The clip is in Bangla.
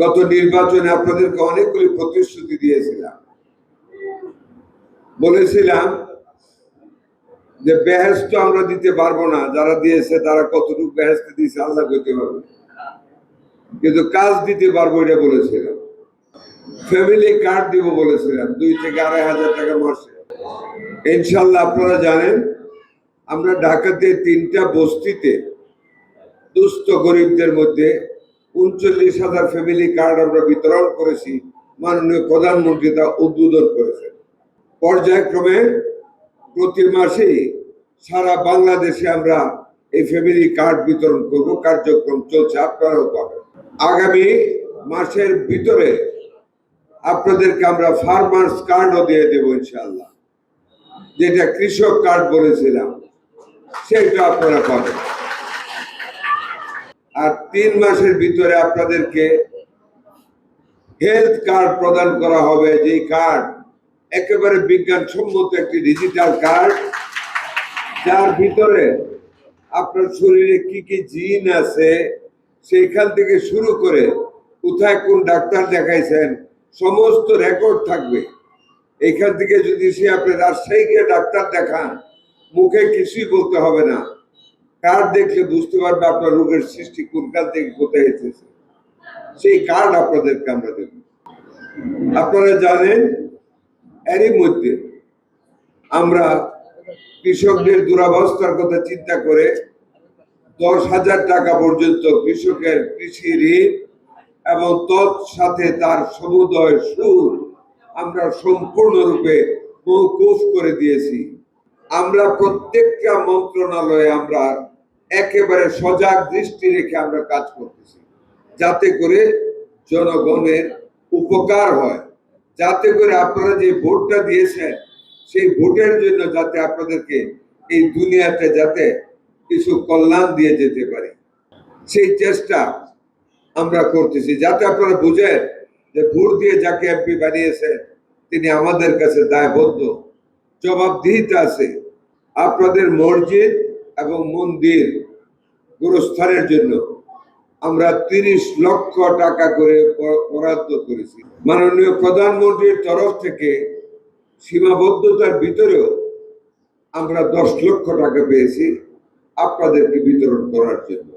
গত নির্বাচনে আপনাদেরকে অনেকগুলি প্রতিশ্রুতি দিয়েছিলাম, বলেছিলাম যে বেহেশত আমরা দিতে পারবো না, যারা দিয়েছে তারা কতটুকু বেহেশত দিয়েছে আল্লাহ করতে পারবে, কিন্তু কাজ দিতে পারবো এটা বলেছিলাম। ফ্যামিলি কার্ড দিব বলেছিলাম, 2 থেকে 2,500 টাকা মাসে। ইনশাল্লাহ আপনারা জানেন আমরা ঢাকাতে 3টা বস্তিতে দুস্থ গরিবদের মধ্যে 39,000 ফ্যামিলি কার্ড আমরা বিতরণ করেছি। মাননীয় প্রধানমন্ত্রী তা উদ্বোধন করেছেন। পর্যায়ক্রমে প্রতি মাসেই সারা বাংলাদেশে আমরা এই ফ্যামিলি কার্ড বিতরণ করব, কার্যক্রম চলছে, আপনারাও পাবেন। আগামী মাসের ভিতরে আপনাদেরকে আমরা ফার্মার্স কার্ডও দিয়ে দেবো ইনশাআল্লাহ, যেটা কৃষক কার্ড বলেছিলাম সেটা আপনারা পাবেন। আর 3 মাসের ভিতরে আপনাদেরকে হেলথ কার্ড প্রদান করা হবে, যে কার্ড একেবারে বিজ্ঞানসম্মত একটি ডিজিটাল কার্ড, যার ভিতরে আপনার শরীরে কি কি জিন আছে সেইখান থেকে শুরু করে কোথায় কোন ডাক্তার দেখাইছেন সমস্ত রেকর্ড থাকবে। এখান থেকে যদি সে আপনি রাজশাহী গিয়ে ডাক্তার দেখান, মুখে কিছুই বলতে হবে না, কার্ড দেখলে বুঝতে পারবে আপনার রোগের সৃষ্টি কোনখান থেকে কোথায় এসেছে। সেই কার্ড আপনাদেরকে আমরা দেব। আপনারা জানেন এরই মধ্যে আমরা কৃষকদের দুরবস্থার কথা চিন্তা করে 10,000 টাকা পর্যন্ত কৃষকের কৃষি ঋণ এবং তৎসাথে তার সমুদয় সুদ আমরা সম্পূর্ণরূপে মওকুফ করে দিয়েছি। আমরা প্রত্যেকটা মন্ত্রণালয়ে আমরা একেবারে সজাগ দৃষ্টি রেখে আমরা কাজ করতেছি, যাতে করে জনগণের উপকার হয়, যাতে করে আপনারা যে ভোটটা দিয়েছেন সেই ভোটের জন্য যাতে আপনাদেরকে এই দুনিয়াতে যাতে কিছু কল্যাণ দিয়ে যেতে পারি, সেই চেষ্টা আমরা করতেছি, যাতে আপনারা বুঝেন যে ভোট দিয়ে যাকে এমপি বানিয়েছেন তিনি আমাদের কাছে দায়বদ্ধ, জবাবদিহিতা আছে। আপনাদের মসজিদ এবং মন্দির গোরস্থানের জন্য আমরা 30 লক্ষ টাকা করে বরাদ্দ করেছি। মাননীয় প্রধানমন্ত্রীর তরফ থেকে সীমাবদ্ধতার ভিতরেও আমরা 10 লক্ষ টাকা পেয়েছি আপনাদেরকে বিতরণ করার জন্য।